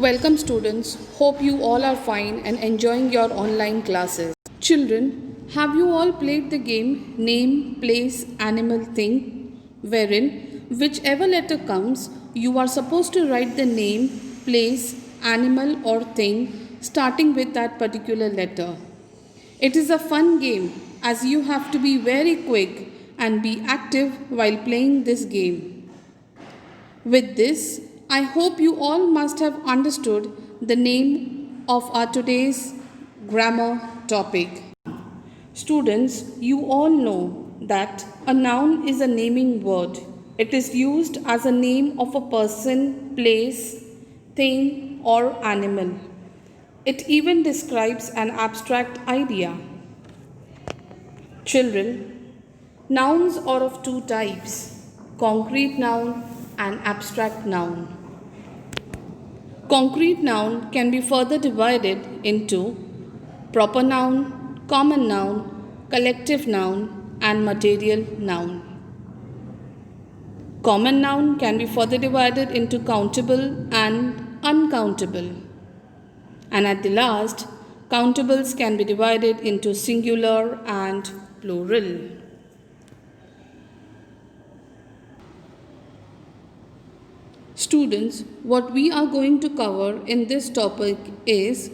Welcome students. Hope you all are fine and enjoying your online classes. Children, have you all played the game Name, Place, Animal, Thing? Wherein, whichever letter comes, you are supposed to write the name, place, animal or thing starting with that particular letter. It is a fun game as you have to be very quick and be active while playing this game. With this, I hope you all must have understood the name of our today's grammar topic. Students, you all know that a noun is a naming word. It is used as a name of a person, place, thing, or animal. It even describes an abstract idea. Children, nouns are of two types: concrete noun and abstract noun. Concrete noun can be further divided into proper noun, common noun, collective noun, and material noun. Common noun can be further divided into countable and uncountable. And at the last, countables can be divided into singular and plural. Students, what we are going to cover in this topic is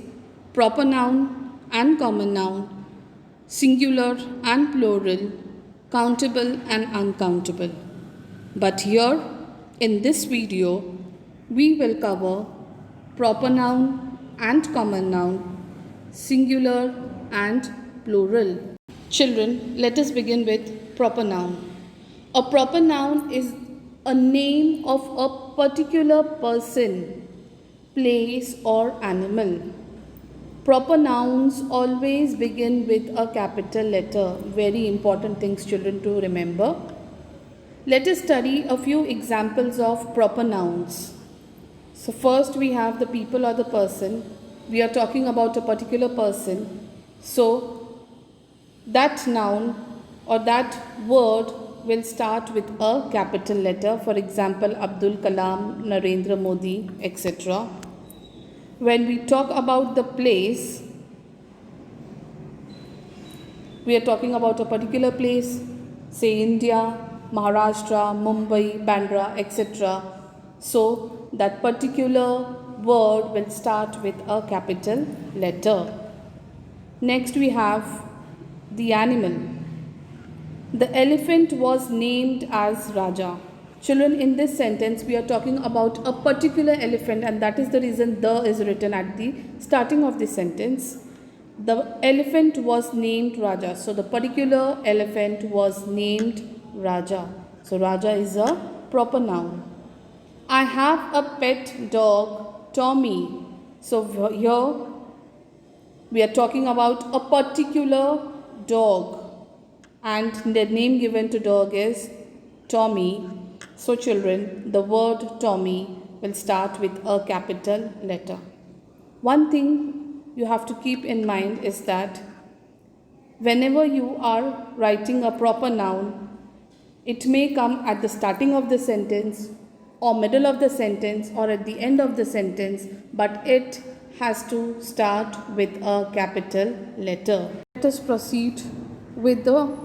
proper noun and common noun, singular and plural, countable and uncountable. But here in this video, we will cover proper noun and common noun, singular and plural. Children, let us begin with proper noun. A proper noun is a name of a particular person, place, or animal. Proper nouns always begin with a capital letter. Very important things, children, to remember. Let us study a few examples of proper nouns. So first we have the people or the person. We are talking about a particular person. So that noun or that word will start with a capital letter. For example, Abdul Kalam, Narendra Modi, etc. When we talk about the place, we are talking about a particular place, say India, Maharashtra, Mumbai, Bandra, etc. So that particular word will start with a capital letter. Next we have the animal. The elephant was named as Raja. Children, in this sentence, we are talking about a particular elephant, and that is the reason the is written at the starting of the sentence. The elephant was named Raja. So, the particular elephant was named Raja. So, Raja is a proper noun. I have a pet dog, Tommy. So, here we are talking about a particular dog, and the name given to dog is Tommy. So children, the word Tommy will start with a capital letter. One thing you have to keep in mind is that whenever you are writing a proper noun, it may come at the starting of the sentence or middle of the sentence or at the end of the sentence, but it has to start with a capital letter. Let us proceed with the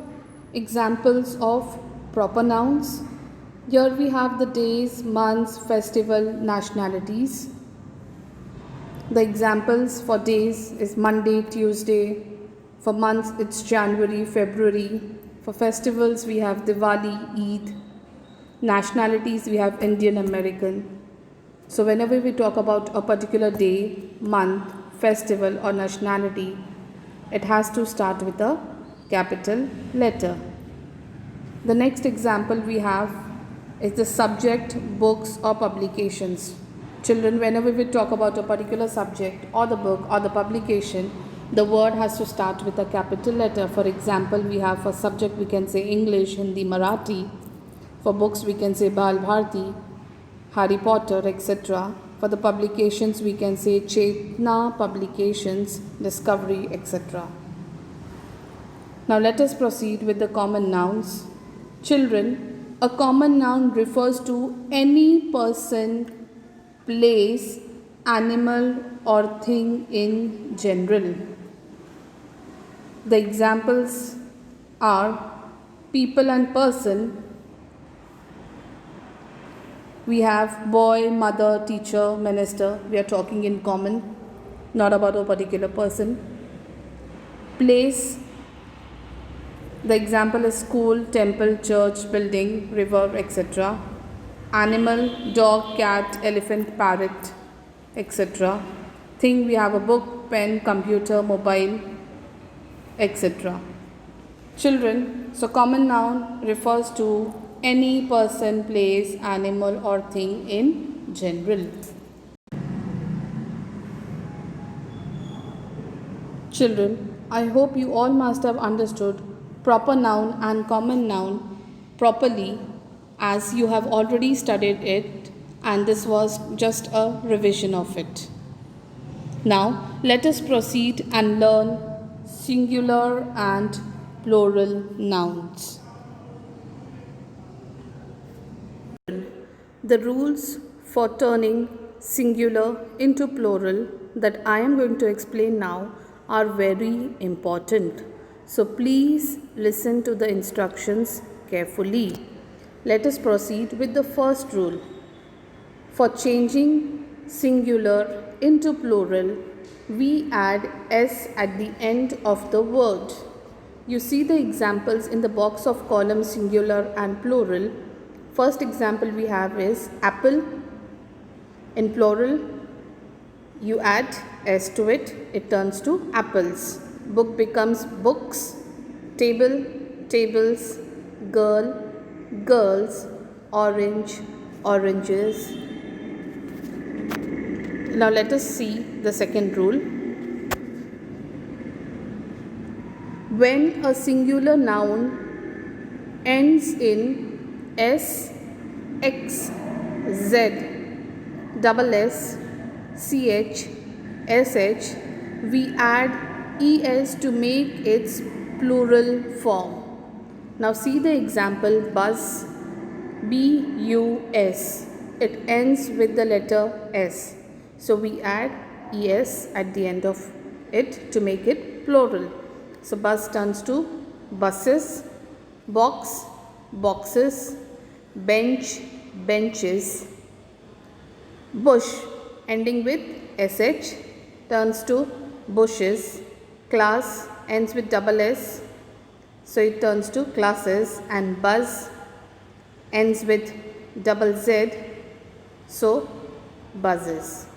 examples of proper nouns. Here we have the days, months, festival, nationalities. The examples for days is Monday, Tuesday. For months it's January, February. For festivals we have Diwali, Eid. Nationalities we have Indian American. So whenever we talk about a particular day, month, festival or nationality, it has to start with a capital letter. The next example we have is the subject, books or publications. Children, whenever we talk about a particular subject or the book or the publication, the word has to start with a capital letter. For example, we have for subject we can say English, Hindi, Marathi. For books we can say Bal Bharti, Harry Potter, etc. For the publications we can say Chetna Publications, Discovery, etc. Now let us proceed with the common nouns. Children, a common noun refers to any person, place, animal or thing in general. The examples are people and person. We have boy, mother, teacher, minister. We are talking in common, not about a particular person. Place. The example is school, temple, church, building, river, etc. Animal, dog, cat, elephant, parrot, etc. Thing, we have a book, pen, computer, mobile, etc. Children, so common noun refers to any person, place, animal or thing in general. Children, I hope you all must have understood proper noun and common noun properly, as you have already studied it and this was just a revision of it. Now, let us proceed and learn singular and plural nouns. The rules for turning singular into plural that I am going to explain now are very important. So please listen to the instructions carefully. Let us proceed with the first rule. For changing singular into plural, we add s at the end of the word. You see the examples in the box of column singular and plural. First example we have is apple. In plural, you add s to it, it turns to apples. Book becomes books. Table, tables. Girl, girls. Orange, oranges. Now let us see the second rule. When a singular noun ends in s, x, z, double s, ch, sh, we add es to make its plural form. Now see the example bus, bus. It ends with the letter s. So we add es at the end of it to make it plural. So bus turns to buses, box, boxes, bench, benches. Bush ending with sh turns to bushes. Class ends with double s, so it turns to classes, and buzz ends with double z, so buzzes.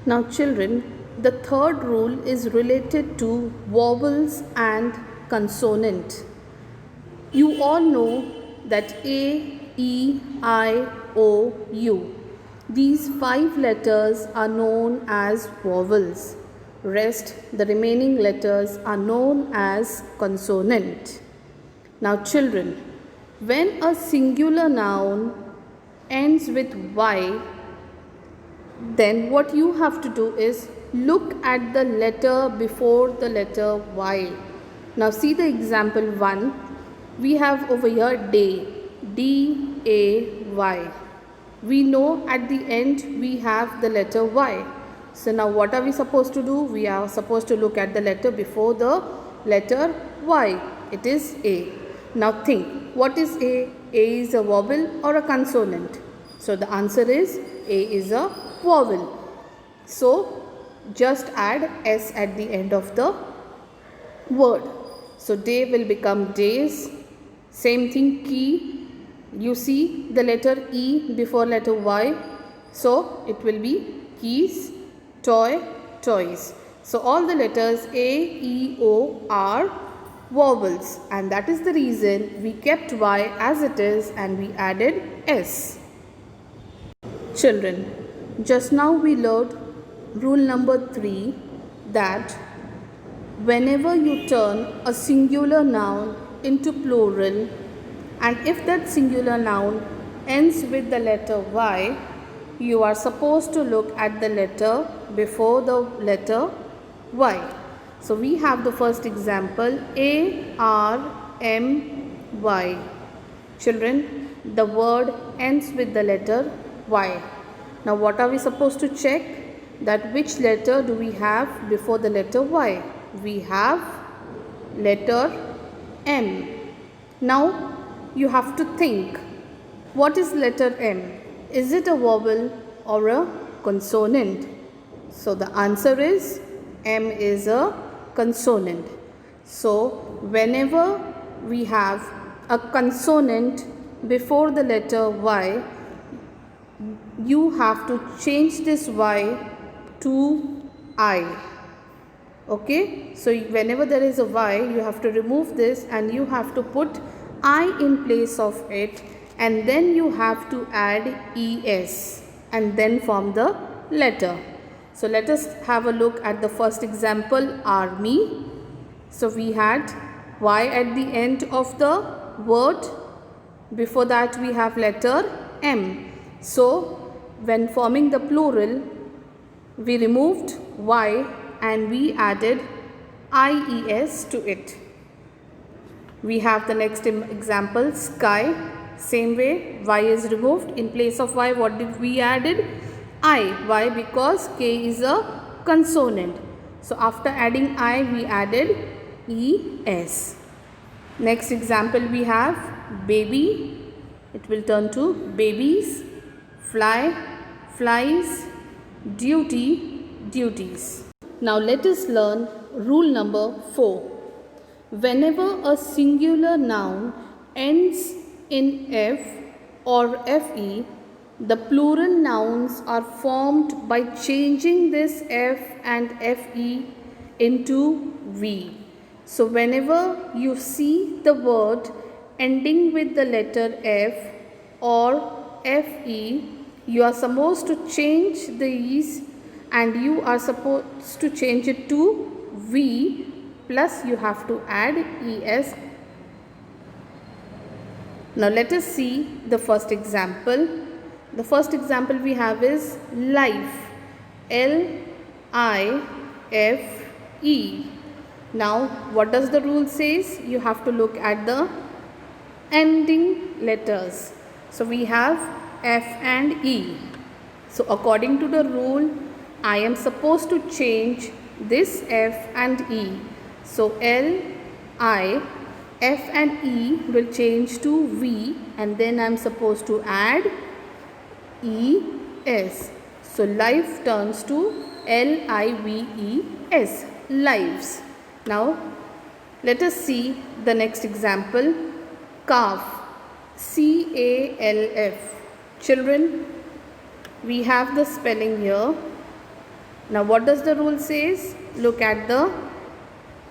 Now children, the third rule is related to vowels and consonant. You all know that a, e, I, o, u. These 5 letters are known as vowels. Rest, the remaining letters are known as consonant. Now children, when a singular noun ends with y, then what you have to do is look at the letter before the letter y. Now see the example 1. We have over here day, D-A-Y. We know at the end we have the letter y. So now what are we supposed to do? We are supposed to look at the letter before the letter y. It is A. Now think, what is A? A is a vowel or a consonant? So the answer is A is a vowel. So just add s at the end of the word. So day will become days. Same thing, key. You see the letter E before letter Y. So it will be keys. Toy, toys. So all the letters A, E, O are vowels, and that is the reason we kept Y as it is and we added S. Children, just now we learned rule number 3, that whenever you turn a singular noun into plural, and if that singular noun ends with the letter Y, you are supposed to look at the letter before the letter Y. So we have the first example, A-R-M-Y. Children, the word ends with the letter Y. Now what are we supposed to check? That which letter do we have before the letter Y? We have letter M. Now you have to think, what is letter M? Is it a vowel or a consonant? So the answer is M is a consonant. So whenever we have a consonant before the letter Y, you have to change this Y to I. Okay, so whenever there is a Y, you have to remove this and you have to put I in place of it, and then you have to add ES and then form the letter. So let us have a look at the first example, army. So we had Y at the end of the word. Before that we have letter M. So when forming the plural, we removed Y and we added IES to it. We have the next example, sky. Same way, Y is removed. In place of Y, what did we added? I. Why? Because K is a consonant. So after adding I, we added ES. Next example we have baby. It will turn to babies. Fly, flies. Duty, duties. Now let us learn rule number 4. Whenever a singular noun ends in F or FE, the plural nouns are formed by changing this F and FE into V. So whenever you see the word ending with the letter F or FE, you are supposed to change these and you are supposed to change it to V, plus you have to add ES. Now let us see the first example. The first example we have is life. L-I-F-E. Now what does the rule says? You have to look at the ending letters. So we have F and E. So according to the rule, I am supposed to change this F and E. So L, I, F and E will change to V, and then I am supposed to add ES. So life turns to LIVES, lives. Now let us see the next example, calf, CALF. Children, we have the spelling here. Now what does the rule says? Look at the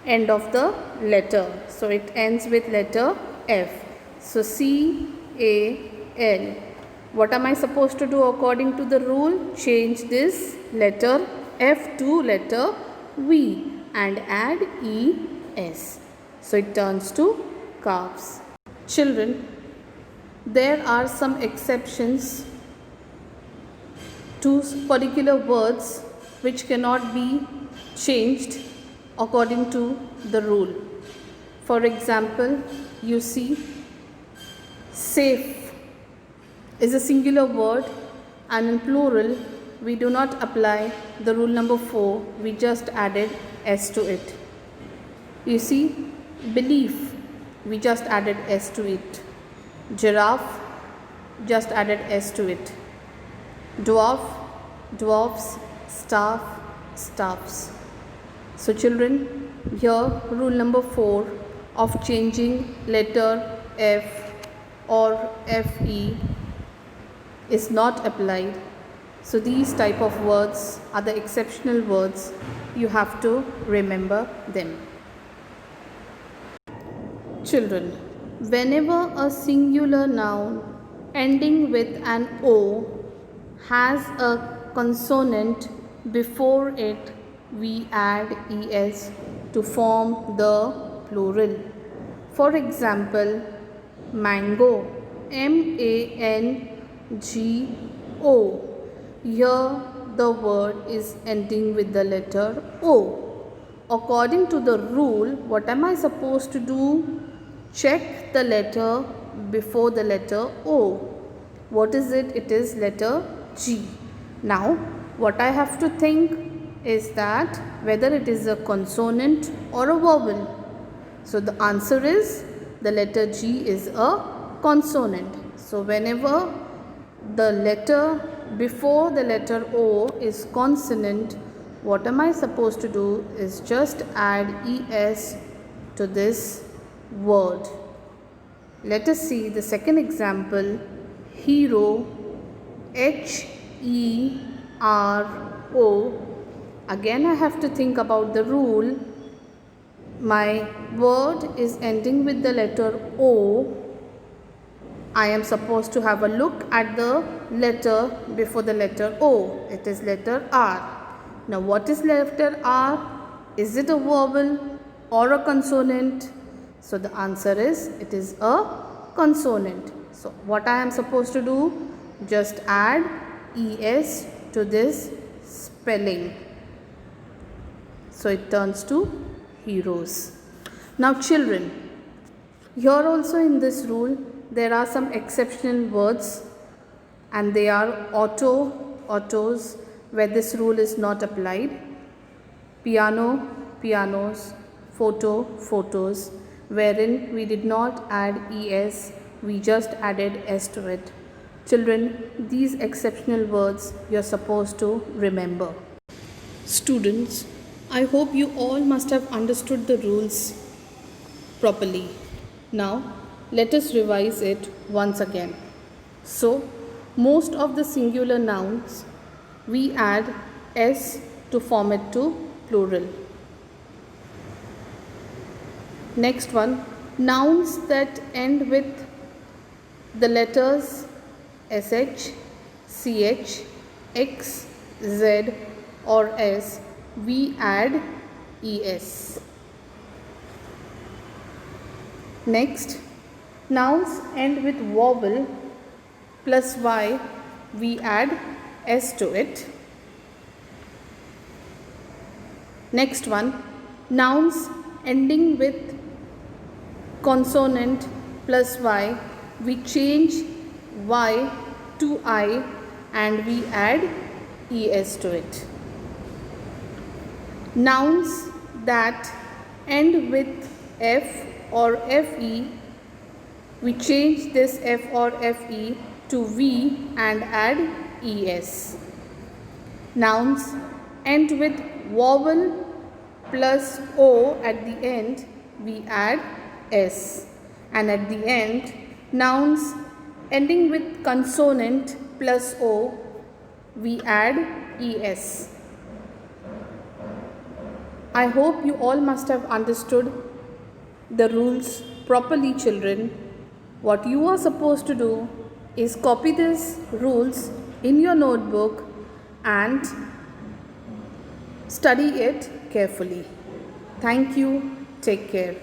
end of the letter. So it ends with letter F. So CAL. What am I supposed to do according to the rule? Change this letter F to letter V and add ES. So it turns to calves. Children, there are some exceptions to particular words which cannot be changed according to the rule. For example, you see, safe is a singular word, and in plural we do not apply the rule number 4, we just added S to it. You see, belief, we just added S to it. Giraffe, just added S to it. Dwarf, dwarfs. Staff, staffs. So children, here rule number 4 of changing letter F or FE is not applied. So these type of words are the exceptional words. You have to remember them. Children, whenever a singular noun ending with an O has a consonant before it, we add ES to form the plural. For example, mango, MANGO. Here the word is ending with the letter O. According to the rule, what am I supposed to do? Check the letter before the letter O. What is it? It is letter G. Now, what I have to think is that whether it is a consonant or a vowel. So, the answer is the letter G is a consonant. So, whenever the letter before the letter O is consonant, what am I supposed to do is just add ES to this word. Let us see the second example. Hero, HERO. Again I have to think about the rule. My word is ending with the letter O. I am supposed to have a look at the letter before the letter O. It is letter R. Now what is letter R? Is it a vowel or a consonant? So the answer is it is a consonant. So what I am supposed to do? Just add ES to this spelling. So it turns to heroes. Now children, here also in this rule there are some exceptional words and they are autos where this rule is not applied. Piano, pianos, photo, photos, wherein we did not add ES, we just added S to it. Children, these exceptional words you are supposed to remember. Students, I hope you all must have understood the rules properly. Now, let us revise it once again. So, most of the singular nouns, we add S to form it to plural. Next one, nouns that end with the letters SH, CH, X, Z or S, we add ES. Next, nouns end with vowel plus Y, we add S to it. Next one, nouns ending with consonant plus Y, we change Y to I and we add ES to it. Nouns that end with F or FE, we change this F or FE to V and add ES. Nouns end with vowel plus O at the end, we add S. And at the end, nouns ending with consonant plus O, we add ES. I hope you all must have understood the rules properly, children. What you are supposed to do is copy these rules in your notebook and study it carefully. Thank you. Take care.